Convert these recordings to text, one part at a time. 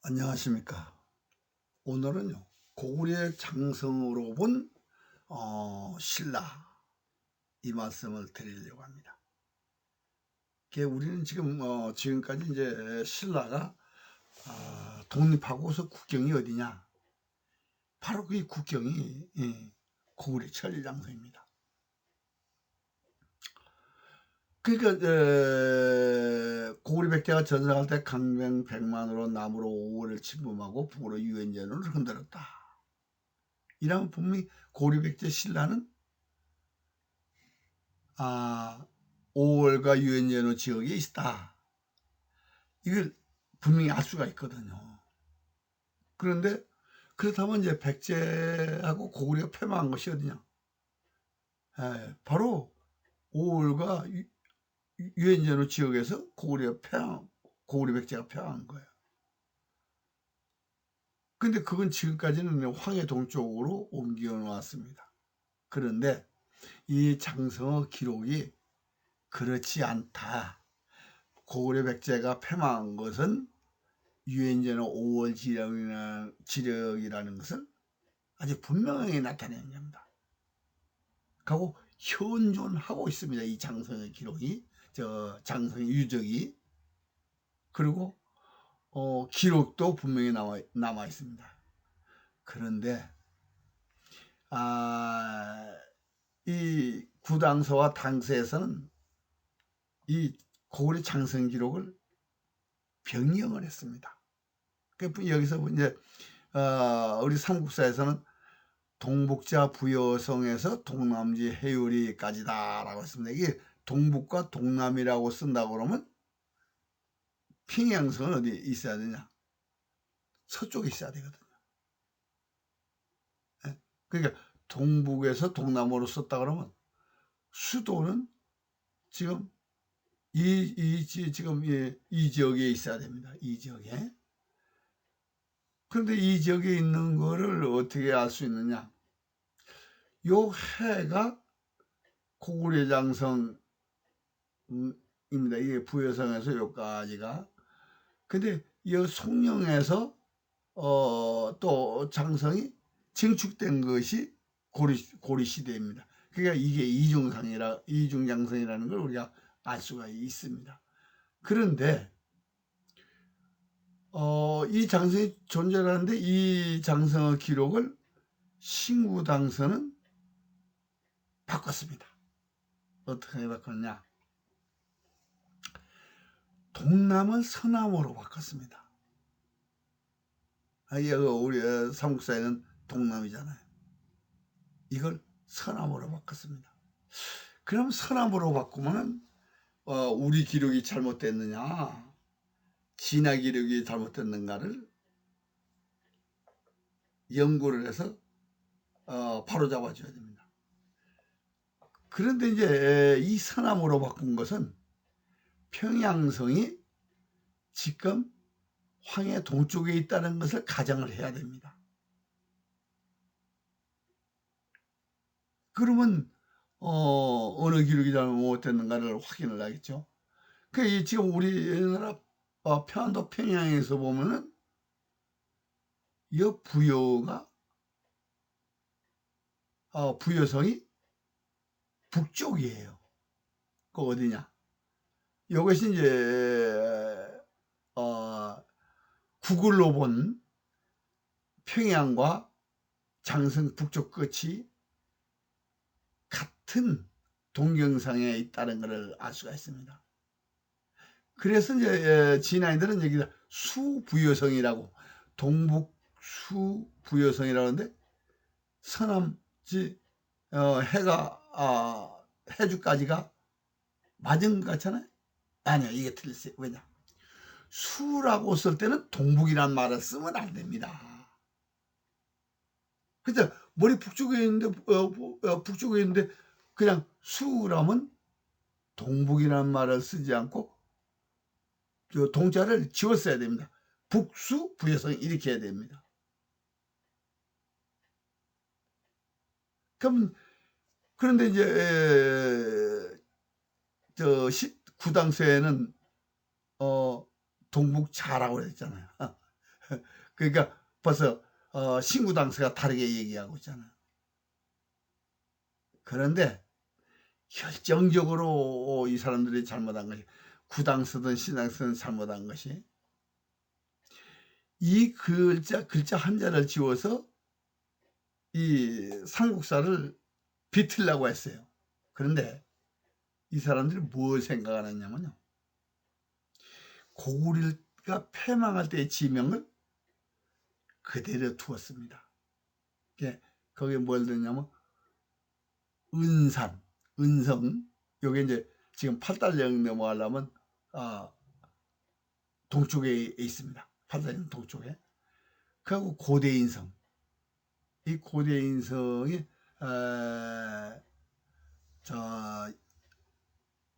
안녕하십니까. 오늘은요, 고구려의 장성으로 본 신라, 이 말씀을 드리려고 합니다. 우리는 지금까지 이제 신라가 독립하고서 국경이 어디냐? 바로 그 국경이 고구려 천리장성입니다. 그러니까 고구려 백제가 전성할 때 강병 100만으로 남으로 5월을 침범하고 북으로 유엔전을 흔들었다. 이러면 분명히 고구려 백제 신라는 5월과 유엔전후 지역에 있다. 이걸 분명히 알 수가 있거든요. 그런데 그렇다면 이제 백제하고 고구려가 패망한 것이 어디냐? 바로 5월과 유엔전후 지역에서 고구려 백제가 패망한 거예요. 근데 그건 지금까지는 황해 동쪽으로 옮겨 놓았습니다. 그런데 이 장성어 기록이 그렇지 않다. 고구려 백제가 패망한 것은 유엔전후 5월 지력이라는 것을 아주 분명하게 나타내는 겁니다. 하고 현존하고 있습니다. 이 장성의 기록이, 장성의 유적이. 그리고 기록도 분명히 남아 있습니다. 그런데 이 구당서와 당서에서는 이 고구려 장성 기록을 변경을 했습니다. 여기서 이제 우리 삼국사에서는 동북자 부여성에서 동남지 해유리까지다라고 했습니다. 이게 동북과 동남이라고 쓴다고 그러면 평양성은 어디에 있어야 되냐? 서쪽에 있어야 되거든요. 그러니까 동북에서 동남으로 썼다 그러면 수도는 지금 이 지역에 있어야 됩니다. 이 지역에. 그런데 이 지역에 있는 거를 어떻게 알 수 있느냐? 요 해가 고구려 장성입니다. 이게 부여성에서 여기까지가. 근데 이 송령에서 또 장성이 증축된 것이 고리 시대입니다. 그러니까 이게 이중장성이라는 걸 우리가 알 수가 있습니다. 그런데 이 장성이 존재하는데 이 장성의 기록을 신구당서는 바꿨습니다. 어떻게 바꿨냐? 동남을 서남으로 바꿨습니다. 우리 삼국사에는 동남이잖아요. 이걸 서남으로 바꿨습니다. 그럼 서남으로 바꾸면은 우리 기록이 잘못됐느냐, 진화 기록이 잘못됐는가를 연구를 해서 바로 잡아줘야 됩니다. 그런데 이제 이 서남으로 바꾼 것은 평양성이 지금 황해 동쪽에 있다는 것을 가정을 해야 됩니다. 그러면 어느 기록이 잘못됐는가를 확인을 하겠죠. 지금 우리나라 평안도 평양에서 보면은 이 부여성이 북쪽이에요. 그 어디냐? 이것이 이제 구글로 본 평양과 장성 북쪽 끝이 같은 동경상에 있다는 것을 알 수가 있습니다. 그래서 이제 진화인들은 여기다 수부여성이라고, 동북 수부여성이라고 하는데 서남지 해주까지가 맞은 것 같잖아요. 아니요, 이게 틀렸어요. 왜냐? 수라고 쓸 때는 동북이란 말을 쓰면 안 됩니다. 그죠? 머리 북쪽에 있는데 북쪽에 있는데 그냥 수라면 동북이란 말을 쓰지 않고 동자를 지웠어야 됩니다. 북수 부여성 이렇게 해야 됩니다. 그런데 이제 구당서에는 동북자라고 했잖아요. 그러니까 벌써 신구당서가 다르게 얘기하고 있잖아. 그런데 결정적으로 이 사람들이 잘못한 것이, 구당서든 신당서든 잘못한 것이, 이 글자 한자를 지워서 이 삼국사를 비틀라고 했어요. 그런데 이 사람들이 뭘 생각하느냐면요, 고구려가 패망할 때의 지명을 그대로 두었습니다. 거기에 뭘 넣냐면 은산, 은성, 요게 이제 지금 팔달령 넘어가려면 동쪽에 있습니다. 팔달령 동쪽에. 그리고 고대인성, 이 고대인성이 저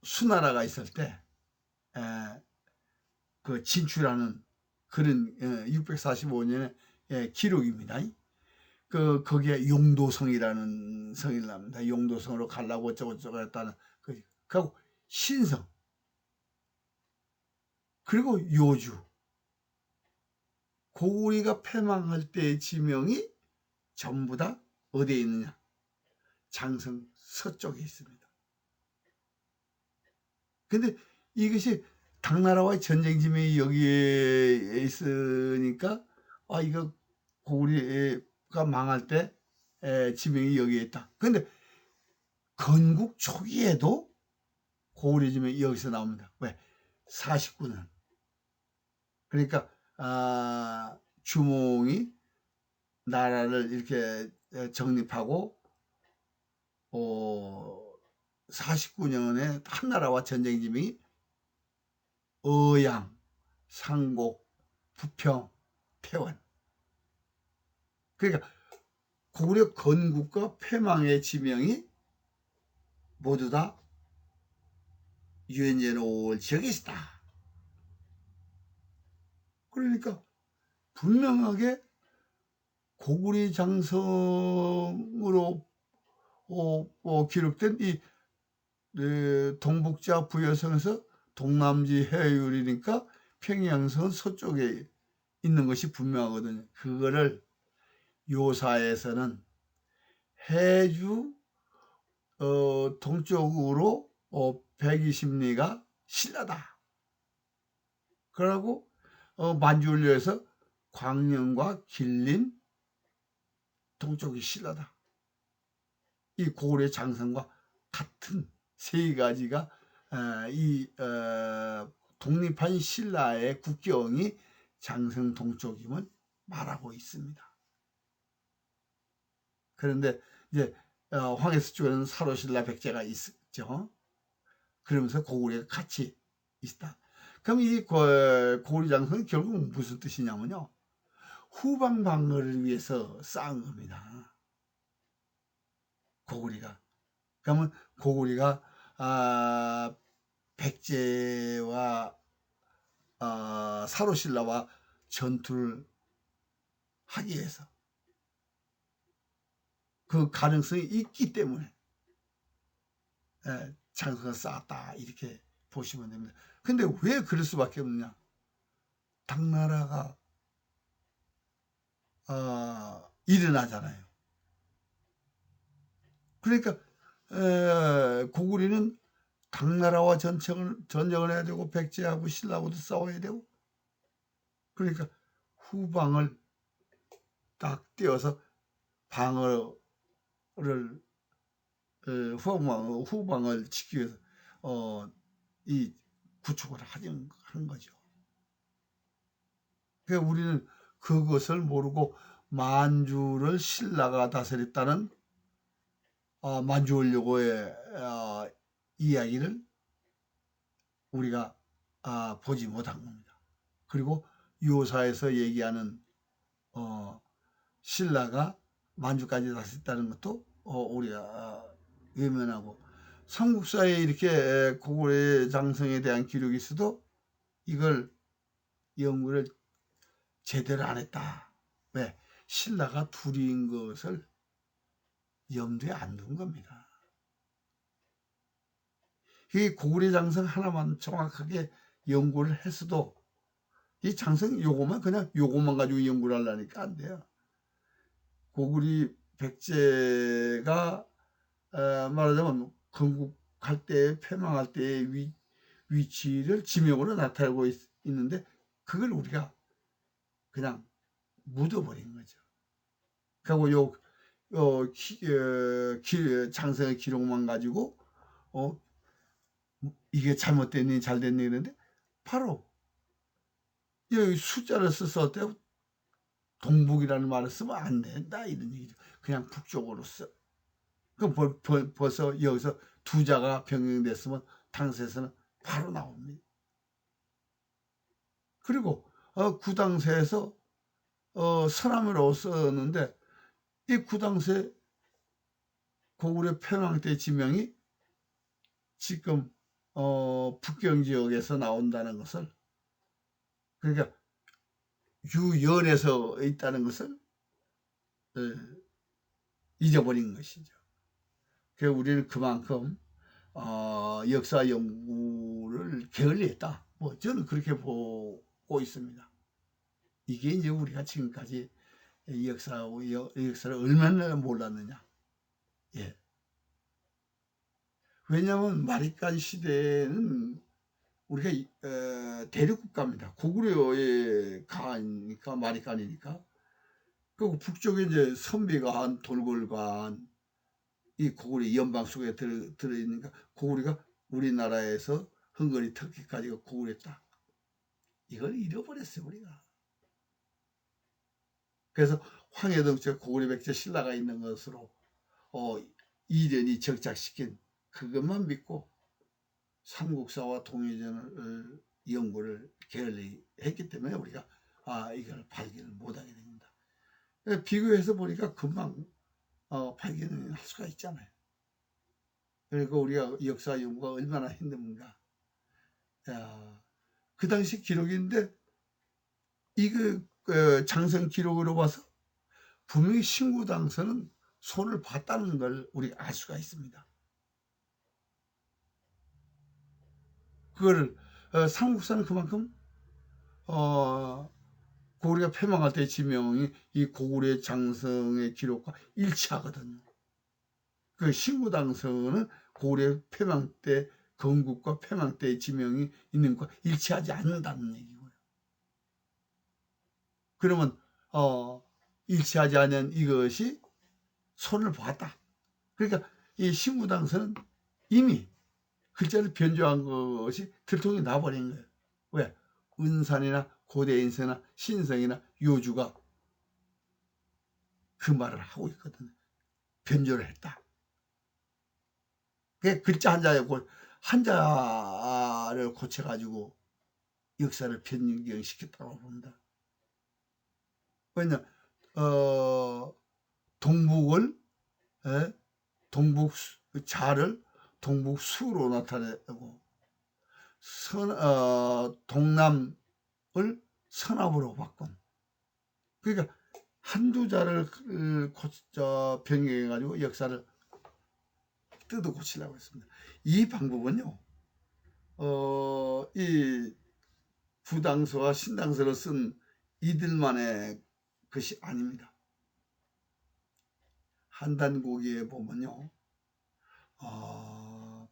수나라가 있을 때 그 진출하는 그런 645년의 기록입니다. 거기에 용도성이라는 성이 납니다. 용도성으로 가려고 어쩌고저쩌고 했다는 그리고 신성, 그리고 요주, 고구려가 패망할 때의 지명이 전부 다 어디에 있느냐? 장성 서쪽에 있습니다. 근데 이것이 당나라와의 전쟁 지명이 여기에 있으니까 이거 고구려가 망할 때 지명이 여기에 있다. 근데 건국 초기에도 고구려 지명이 여기서 나옵니다. 왜? 49년. 그러니까 주몽이 나라를 이렇게 정립하고 49년에 한나라와 전쟁 지명이 어양, 상곡, 부평, 태원. 그러니까 고구려 건국과 패망의 지명이 모두 다 유엔제노 지역에 있다. 그러니까 분명하게 고구려 장성으로 기록된 이 동북자 부여성에서 동남지 해율이니까 평양성 서쪽에 있는 것이 분명하거든요. 그거를 요사에서는 해주 동쪽으로 120리가 신라다. 그러고 만주울려에서 광령과 길림 동쪽이 신라다. 이 고구려 장성과 같은 세 가지가 이 독립한 신라의 국경이 장성 동쪽임을 말하고 있습니다. 그런데 이제 황해서 쪽에는 사로신라 백제가 있죠. 그러면서 고구려가 같이 있다. 그럼 이 고구려 장성은 결국 무슨 뜻이냐면요, 후방 방어를 위해서 쌓은 겁니다. 고구려가. 그러면 고구려가 백제와 사로신라와 전투를 하기 위해서 그 가능성이 있기 때문에 장성을 쌓았다, 이렇게 보시면 됩니다. 근데 왜 그럴 수밖에 없느냐? 당나라가 일어나잖아요. 그러니까 고구려는 당나라와 전쟁을 해야 되고 백제하고 신라하고도 싸워야 되고, 그러니까 후방을 딱 띄어서 방어를 후방을 지키기 위해서 이 구축을 한 거죠. 그러니까 우리는 그것을 모르고 만주를 신라가 다스렸다는 만주원료고의 이야기를 우리가 보지 못한 겁니다. 그리고 요사에서 얘기하는 신라가 만주까지 다스렸다는 것도 우리가 외면하고, 삼국사에 이렇게 고구려 장성에 대한 기록이 있어도 이걸 연구를 제대로 안 했다. 왜? 신라가 둘인 것을 염두에 안 둔 겁니다. 이 고구려 장성 하나만 정확하게 연구를 했어도 이 장성 요거만 그냥 요것만 가지고 연구를 하려니까 안 돼요. 고구려 백제가 말하자면 건국할 때, 패망할 때의 위치를 지명으로 나타내고 있는데 그걸 우리가 그냥 묻어버린 거죠. 그리고 장성의 기록만 가지고 이게 잘못됐니 잘됐니 그러는데 바로 이 숫자를 써서 동북이라는 말을 쓰면 안 된다 이런 얘기죠. 그냥 북쪽으로 써. 그럼 벌써 여기서 두자가 변경됐으면 당세에서는 바로 나옵니다. 그리고 구당세에서 서남으로 썼는데 이 구당세 고구려 패망 때 지명이 지금 북경 지역에서 나온다는 것을, 그러니까 유연에서 있다는 것을 잊어버린 것이죠. 그래서 우리는 그만큼 역사 연구를 게을리했다. 뭐 저는 그렇게 보고 있습니다. 이게 이제 우리가 지금까지 역사를 얼마나 몰랐느냐. 예. 왜냐하면 마리깐 시대는 우리가 대륙국가입니다. 고구려에 가니까 마리칸이니까. 그리고 북쪽에 이제 선비관, 돌골관, 이 고구려 연방 속에 들어있으니까 고구려가 우리나라에서 흥건히 터키까지가 고구려다. 이걸 잃어버렸어요 우리가. 그래서 황해도처 고구려 백제 신라가 있는 것으로 이련이 정착시킨 그것만 믿고 삼국사와 통일전을 연구를 게을리 했기 때문에 우리가 이걸 발견을 못하게 됩니다. 비교해서 보니까 금방 발견을 할 수가 있잖아요. 그리고 우리가 역사 연구가 얼마나 힘든가. 그 당시 기록인데 이거 장성 기록으로 봐서 분명히 신구당서는 손을 봤다는 걸 우리가 알 수가 있습니다. 그걸 삼국사는 그만큼 고구려가 패망할 때 지명이 이 고구려 장성의 기록과 일치하거든요. 그 신구당서는 고구려 패망 때 건국과 패망 때의 지명이 있는 것과 일치하지 않는다는 얘기고요. 그러면 일치하지 않은 이것이 손을 보았다. 그러니까 이 신구당서는 이미 글자를 변조한 것이 들통이 나버린 거예요. 왜? 은산이나 고대인서나 신성이나 요주가 그 말을 하고 있거든요. 변조를 했다. 그 글자 한자를 고쳐가지고 역사를 변경시켰다고 봅니다. 왜냐, 동북을, 동북자를 동북수로 나타내고, 동남을 서남으로 바꾼. 그러니까 한두 자를 변경해가지고 역사를 뜯어 고치려고 했습니다. 이 방법은요, 이 부당서와 신당서를 쓴 이들만의 것이 아닙니다. 한단고기에 보면요,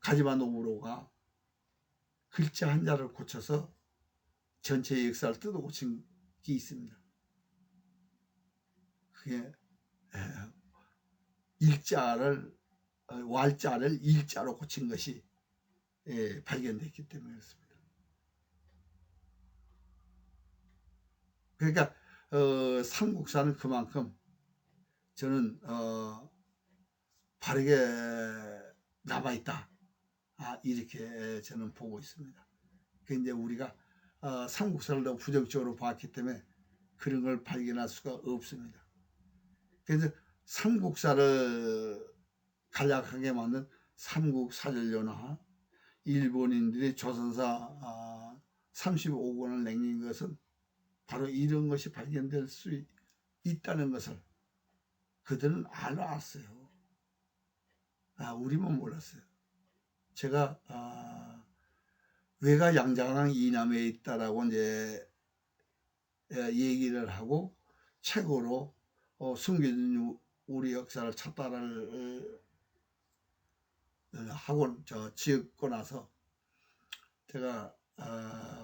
가지마 노부로가 글자 한자를 고쳐서 전체의 역사를 뜯어 고친 게 있습니다. 그게 왈자를 일자로 고친 것이 발견됐기 때문에 그렇습니다. 그러니까 삼국사는 그만큼 저는 바르게 남아있다. 이렇게 저는 보고 있습니다. 근데 우리가 삼국사를 너무 부정적으로 봤기 때문에 그런 걸 발견할 수가 없습니다. 그래서 삼국사를 간략하게 만든 삼국사전료나 일본인들이 조선사 35권을 남긴 것은 바로 이런 것이 발견될 수 있다는 것을 그들은 알았어요. 우리만 몰랐어요. 제가 외가 양자강 이남에 있다라고 이제 얘기를 하고 책으로 숨겨진 우리 역사를 찾다를 학원 지었고 나서 제가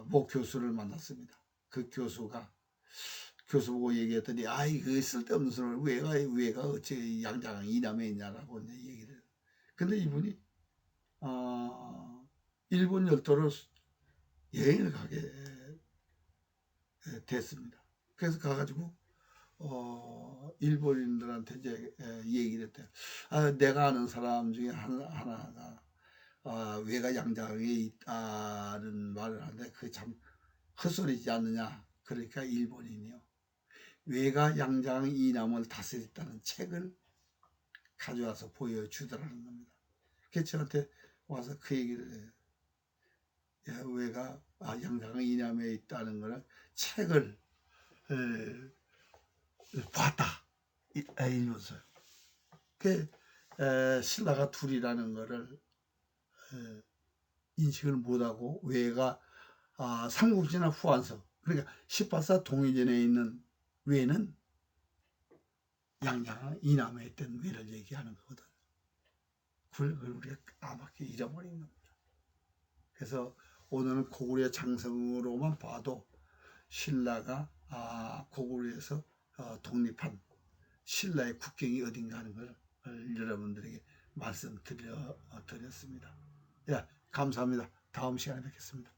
모 교수를 만났습니다. 그 교수가 교수 보고 얘기했더니 이거 쓸데없는 소리를 왜가 어째 양장 이남에 있냐라고 이제 얘기를 해요. 근데 이분이 일본 열도를 여행을 가게 됐습니다. 그래서 가가지고 일본인들한테 이제 얘기를 했대요. 내가 아는 사람 중에 하나가 외가 양장에 있다는 말을 하는데 그게 참 헛소리지 않느냐. 그러니까 일본인이요. 외가 양장 이남을 다스렸다는 책을 가져와서 보여주더라는 겁니다. 그래서 저한테 와서 그 얘기를 해요. 외가 양장 이남에 있다는 거는 책을 봤다. 일본서. 그 신라가 둘이라는 거를 인식을 못하고 외가 삼국지나 후한서 그러니까 18사 동의전에 있는 외는 양양 이남에 있던 외를 얘기하는 거거든. 그걸 우리가 까맣게 잃어버린 겁니다. 그래서 오늘은 고구려 장성으로만 봐도 신라가 고구려에서 독립한 신라의 국경이 어딘가 하는 걸 여러분들에게 말씀드렸습니다. 감사합니다. 다음 시간에 뵙겠습니다.